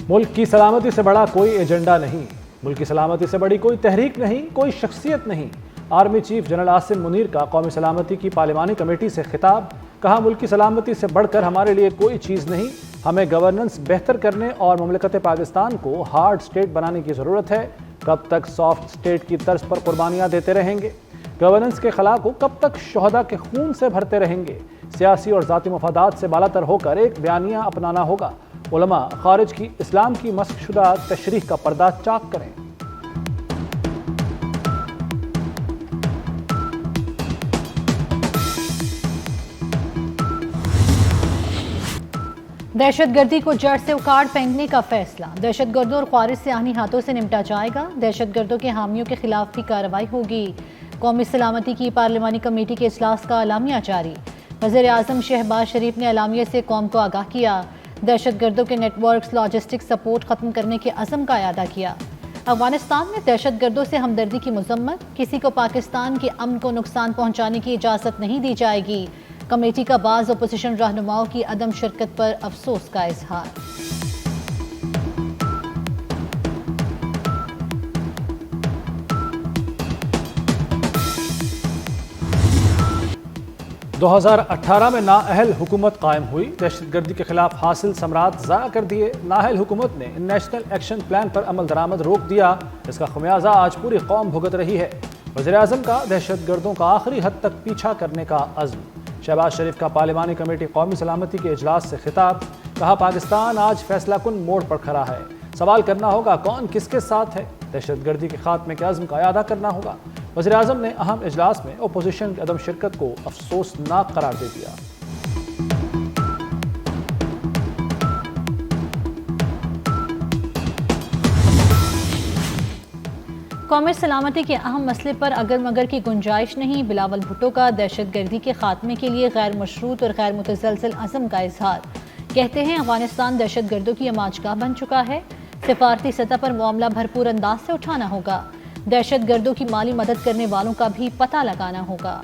मुल्क की सलामती से बड़ा कोई एजेंडा नहीं, मुल्क की सलामती से बड़ी कोई तहरीक नहीं, कोई शख्सियत नहीं। Army chief general Asim Munir का कौमी सलामती की पार्लिमानी कमेटी से खिताब। कहा, मुल्क की सलामती से बढ़कर हमारे लिए कोई चीज़ नहीं। हमें गवर्नेंस बेहतर करने और मुमलिकत पाकिस्तान को हार्ड स्टेट बनाने की ज़रूरत है। कब तक सॉफ्ट स्टेट की तर्ज पर कुर्बानियाँ देते रहेंगे? गवर्नेंस के खला को कब तक शहदा के खून से भरते रहेंगे? सियासी और ज़ाती मफादात से बालातर होकर एक बयानिया अपनाना होगा। उलमा खारिज की इस्लाम की मस्कशुदा तशरीह का पर्दा चाक करें। दहशतगर्दी को जड़ से उखाड़ फेंकने का फैसला। दहशतगर्दों और खारिज से आनी हाथों से निपटा जाएगा। दहशतगर्दों के हामियों के खिलाफ भी कार्रवाई होगी। कौमी सलामती की पार्लिमानी कमेटी के इजलास का अलामिया जारी। वज़ीर आज़म शहबाज शरीफ ने अलामिया से कौम को आगाह किया। दहशतगर्दों के नेटवर्क्स लॉजिस्टिक सपोर्ट खत्म करने के अज़म का अयादा किया। अफगानिस्तान में दहशतगर्दों से हमदर्दी की मजम्मत। किसी को पाकिस्तान के अमन को नुकसान पहुंचाने की इजाज़त नहीं दी जाएगी। कमेटी का बाज़ अपोजिशन रहनुमाओं की अदम शिरकत पर अफसोस का इजहार। दो 2018 में नाअहल हुकूमत कायम हुई। दहशतगर्दी के खिलाफ हासिल समरात ज़ाया कर दिए। नाअहल हुकूमत ने नेशनल एक्शन प्लान पर अमल दरामद रोक दिया। इसका खमियाजा आज पूरी कौम भुगत रही है। वज़ीर आज़म का दहशतगर्दों का आखिरी हद तक पीछा करने का अज़्म। शहबाज शरीफ का पार्लिमानी कमेटी कौमी सलामती के इजलास से खिताब। कहा, पाकिस्तान आज फैसला कुन मोड़ पर खड़ा है। सवाल करना होगा कौन किसके साथ है। दहशतगर्दी के खात्मे के अज़्म का अदा करना होगा। वज़ीर आज़म ने अहम इजलास में अपोजिशन की अदम शिरकत को अफसोसनाक करार दे दिया। कौमी सलामती के अहम मसले पर अगर मगर की गुंजाइश नहीं। बिलावल भुट्टो का दहशतगर्दी के खात्मे के लिए गैर मशरूत और गैर मुतसलसल अज़म का इजहार। कहते हैं, अफगानिस्तान दहशतगर्दों की अमाजगाह बन चुका है। सिफारती सतह पर मामला भरपूर अंदाज से उठाना होगा। दहशतगर्दों की माली मदद करने वालों का भी पता लगाना होगा।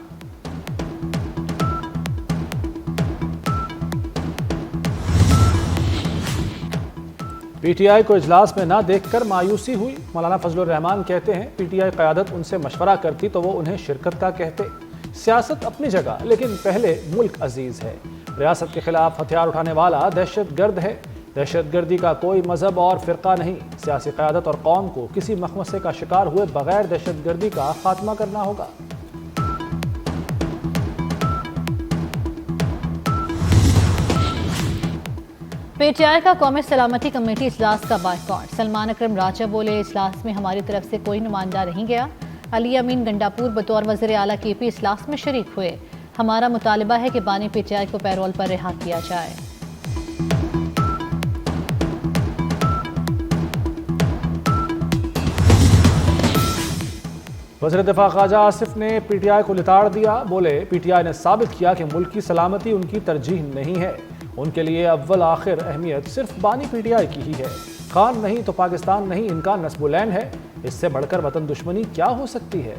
पीटीआई को इजलास में ना देखकर मायूसी हुई। मौलाना फजलुर रहमान कहते हैं, पीटीआई क़यादत उनसे मशवरा करती तो वो उन्हें शिरकत का कहते। सियासत अपनी जगह, लेकिन पहले मुल्क अजीज है। रियासत के खिलाफ हथियार उठाने वाला दहशतगर्द है। दहशतगर्दी का कोई मजहब और फ़िरका नहीं। सियासी क़यादत और कौम को किसी मखमसे का शिकार हुए बगैर दहशतगर्दी का खात्मा करना होगा। पीटीआई का कौमी सलामती कमेटी इजलास का बायकॉट। सलमान अकरम राजा बोले, इजलास में हमारी तरफ से कोई नुमाइंदा नहीं गया। अली अमीन गंडापुर बतौर वज़ीर आला केपी इजलास में शरीक हुए। हमारा मुतालिबा है कि बानी पीटीआई को पैरोल पर रिहा किया जाए। वज़ीर दिफा ख्वाजा आसिफ ने पीटीआई को लिताड़ दिया। बोले, पीटीआई ने साबित किया कि मुल्क की सलामती उनकी तरजीह नहीं है। उनके लिए अव्वल आखिर अहमियत सिर्फ बानी पीटीआई की ही है। खान नहीं तो पाकिस्तान नहीं, इनका नस्बुलैन है। इससे बढ़कर वतन दुश्मनी क्या हो सकती है।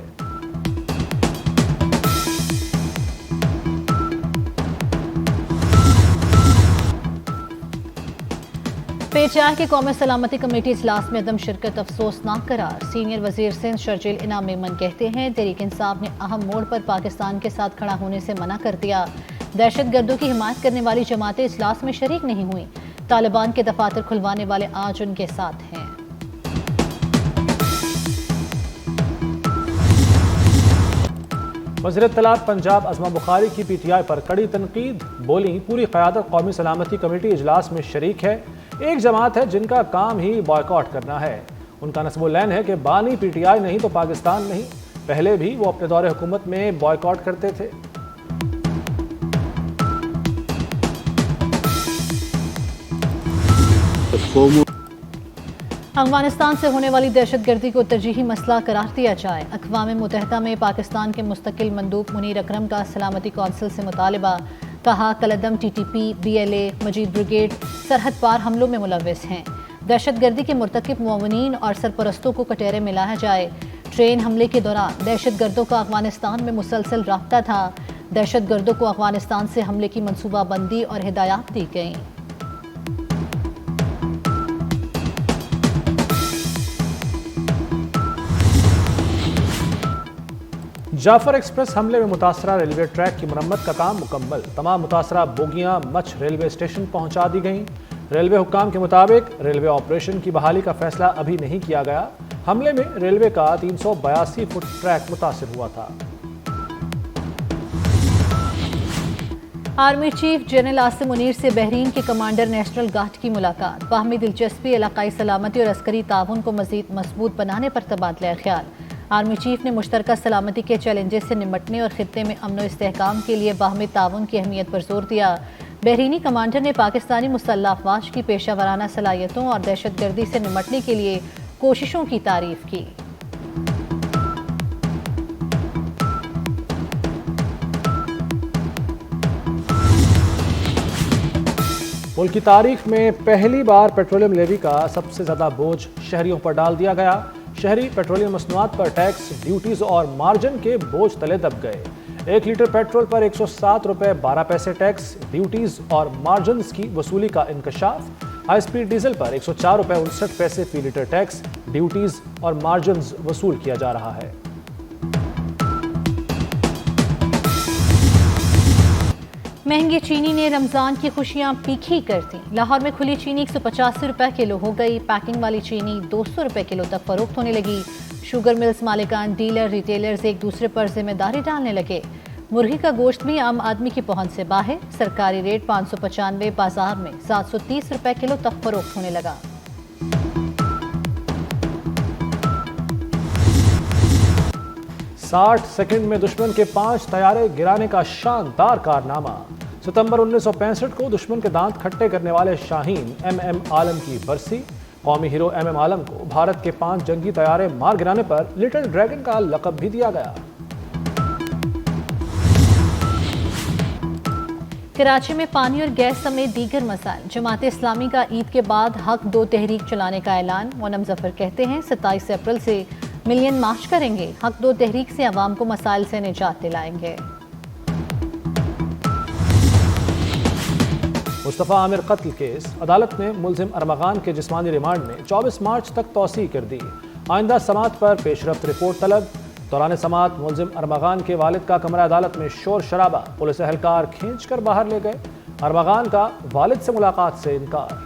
पीटीआई की कौमी सलामती कमेटी इजलास में अदम शिरकत अफसोसनाक करार। सीनियर वजीर सिंध शर्जील इनाम मेमन कहते हैं, तहरीक इंसाफ ने अहम मोड़ पर पाकिस्तान के साथ खड़ा होने से मना कर दिया। दहशतगर्दों की हिमायत करने वाली जमातें इजलास में शरीक नहीं हुई। तालिबान के दफातर खुलवाने वाले आज उनके साथ हैं। वज़ीर इत्तलात पंजाब अज़मा बुखारी की पीटीआई पर कड़ी तनकीद। बोली, पूरी क़यादत कौमी सलामती कमेटी इजलास में शरीक है। एक जमात है जिनका काम ही बॉयकॉट करना है। उनका नस्बुलैन है कि बानी पीटीआई नहीं तो पाकिस्तान नहीं। पहले भी वो अपने दौरे हुकूमत में बॉयकॉट करते थे। अफगानिस्तान से होने वाली दहशतगर्दी को तरजीही मसला करार दिया जाए। अक़वाम मुत्तहिदा में पाकिस्तान के मुस्तकिल मंदूब मुनीर अकरम का सलामती कौंसिल से मुतालिबा। कहा, कलदम टीटीपी, बीएलए, मजीद ब्रिगेड सरहद पार हमलों में मुलव्विस हैं। दहशतगर्दी के मुर्तकिब मुअव्विनीन और सरपरस्तों को कटहरे में लाया जाए। ट्रेन हमले के दौरान दहशतगर्दों का अफगानिस्तान में मुसलसल राब्ता था। दहशतगर्दों को अफगानिस्तान से हमले की मनसूबाबंदी और हिदायत दी गई। जाफर एक्सप्रेस हमले में मुतासरा रेलवे ट्रैक की मरम्मत का काम मुकम्मल। तमाम मुतासरा बोगियां मछ रेलवे स्टेशन पहुंचा दी गईं। रेलवे हुक्काम के मुताबिक रेलवे ऑपरेशन की बहाली का फैसला अभी नहीं किया गया। हमले में रेलवे का 382 फुट ट्रैक मुतासर हुआ था। Army chief general Asim Munir से बहरीन के कमांडर नेशनल गार्ड की मुलाकात। बाहमी दिलचस्पी, इलाकाई सलामती और अस्करी ताउन को मजीद मजबूत बनाने पर तबादला ख्याल। आर्मी चीफ ने मुश्तरका सलामती के चैलेंजेस से निपटने और खित्ते में अमन और इस्तेहकाम के लिए बाहमी ताउन की अहमियत पर जोर दिया। बहरीनी कमांडर ने पाकिस्तानी मुसल्लह अफवाज की पेशा वराना सलाहियतों और दहशतगर्दी से निपटने के लिए कोशिशों की तारीफ की। मुल्क की तारीख में पहली बार पेट्रोलियम लेवी का सबसे ज्यादा बोझ शहरियों पर डाल दिया गया। शहरी पेट्रोलियम मसनूआत पर टैक्स, ड्यूटीज और मार्जिन के बोझ तले दब गए। 1 लीटर पेट्रोल पर 107 रुपए 12 पैसे टैक्स, ड्यूटीज और मार्जिन की वसूली का इंकशाफ। हाई स्पीड डीजल पर 104 रुपए 59 पैसे फी लीटर टैक्स, ड्यूटीज और मार्जिन वसूल किया जा रहा है। महंगी चीनी ने रमजान की खुशियां फीकी कर दी। लाहौर में खुली चीनी 185 रुपए किलो हो गई। पैकिंग वाली चीनी 200 रुपए किलो तक फरोख्त होने लगी। शुगर मिल्स मालिकान, डीलर, रिटेलर्स एक दूसरे पर जिम्मेदारी डालने लगे। मुर्गी का गोश्त भी आम आदमी की पहुंच से बाहर। सरकारी रेट 595, बाजार में 730 रुपए किलो तक फरोख्त होने लगा। 60 सेकंड में दुश्मन के 5 तैयारे गिराने का शानदार कारनामा। सितंबर 1965 को दुश्मन के दांत खट्टे करने वाले शाहीन MM आलम की बरसी। कौमी हीरो MM आलम को भारत के 5 जंगी तैयारे मार गिराने पर लिटिल ड्रैगन का लक़ब भी दिया गया। कराची में पानी और गैस समेत दीगर मसाइल। जमात इस्लामी का ईद के बाद हक 2 तहरीक चलाने का ऐलान। मोनम जफर कहते हैं 27 अप्रैल से मिलियन मार्च करेंगे। हक 2 तहरीक से अवाम को मसाइल से निजात दिलाएंगे। मुस्तफ़ा आमिर कत्ल केस, अदालत ने मुलजिम अरमगान के जिस्मानी रिमांड में 24 मार्च तक तौसी कर दी। आइंदा समात पर पेशरफ्त रिपोर्ट तलब। दौरान समात मुलजिम अरमगान के वालिद का कमरा अदालत में शोर शराबा, पुलिस एहलकार खींच कर बाहर ले गए। अरमगान का वालिद से मुलाकात से इनकार।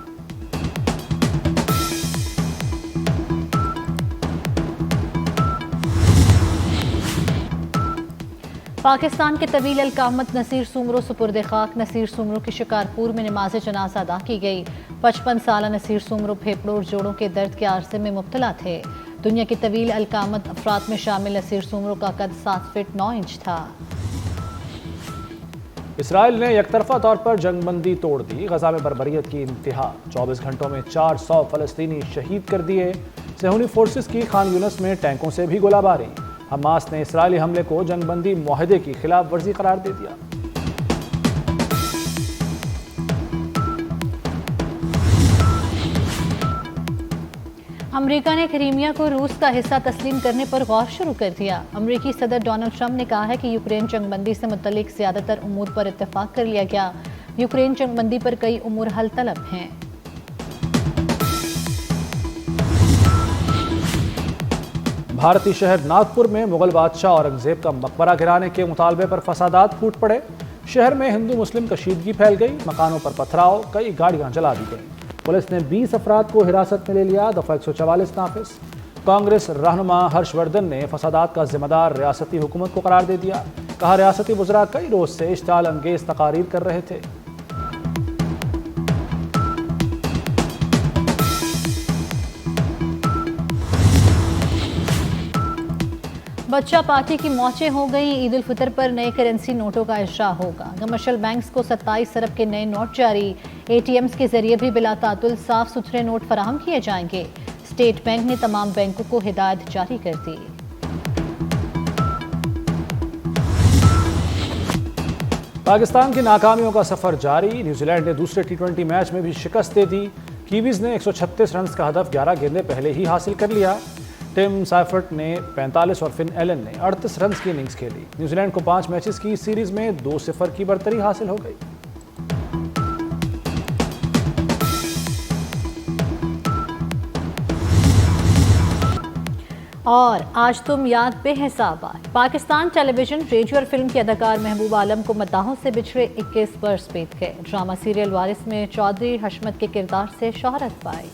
पाकिस्तान के तवील अलकामत नसीर सुमरो सुपुर्द खाक। नसीर सुमरो की शिकारपुर में नमाज जनाजा अदा की गई। 55 साल नसीर सुमरो फेफड़ों और जोड़ों के दर्द के आरसे में मुब्तला थे। दुनिया की तवील अलकामत अफराद में शामिल नसीर सुमरो का कद 7 फीट 9 इंच था। इसराइल ने यकतरफा तौर पर जंगबंदी तोड़ दी। गजा में बर्बरियत की इंतहा। 24 घंटों में 400 फलस्तीनी शहीद कर दिए। सेहूनी फोर्सेस की खान यूनस में टैंकों से भी गोलाबारी। हमास ने इसराइली हमले को जंगबंदी मुआहदे की खिलाफ वर्जी करार दे दिया। अमेरिका ने क्रीमिया को रूस का हिस्सा तस्लीम करने पर गौर शुरू कर दिया। अमेरिकी सदर डोनाल्ड ट्रंप ने कहा है कि यूक्रेन जंगबंदी से मुतल्लिक ज्यादातर उमूर पर इत्तेफाक कर लिया गया। यूक्रेन जंगबंदी पर कई उमूर हल तलब हैं। भारतीय शहर नागपुर में मुगल बादशाह औरंगजेब का मकबरा गिराने के मुतालबे पर फसादात फूट पड़े। शहर में हिंदू मुस्लिम कशीदगी फैल गई। मकानों पर पथराव, कई गाड़ियां जला दी गईं। पुलिस ने 20 अफराद को हिरासत में ले लिया। दफा 144 नाफिज। कांग्रेस रहनुमा हर्षवर्धन ने फसादात का जिम्मेदार रियासती हुकूमत को करार दे दिया। कहा रियासती वज़रा कई रोज से इश्ताल अंगेज तकारीर कर रहे थे। बच्चा पार्टी की मौतें हो गई। ईद उल फितर पर नए करेंसी नोटों का इजरा होगा। कमर्शियल बैंक्स को 27 अरब के नए नोट जारी। ATMs के जरिए भी बिला तातुल साफ सुथरे नोट फराहम किए जाएंगे। स्टेट बैंक ने तमाम बैंकों को हिदायत जारी कर दी। पाकिस्तान की नाकामियों का सफर जारी। न्यूजीलैंड ने दूसरे T20 मैच में भी शिकस्त दे दी। कीवीज ने 136 रन का हदफ 11 गेंदें पहले ही हासिल कर लिया। टिम साइफर्ट ने 45 और फिन एलन ने 38 रन की इनिंग्स खेली। न्यूजीलैंड को 5 मैचेस की सीरीज में 2-0 की बरतरी हासिल हो गई। और आज तुम याद बेहिसाब आए। पाकिस्तान टेलीविजन, रेडियो और फिल्म के अदाकार महबूब आलम को मद्दाहों से बिछड़े 21 बरस बीत गए। ड्रामा सीरियल वारिस में चौधरी हशमत के किरदार से शोहरत पाई।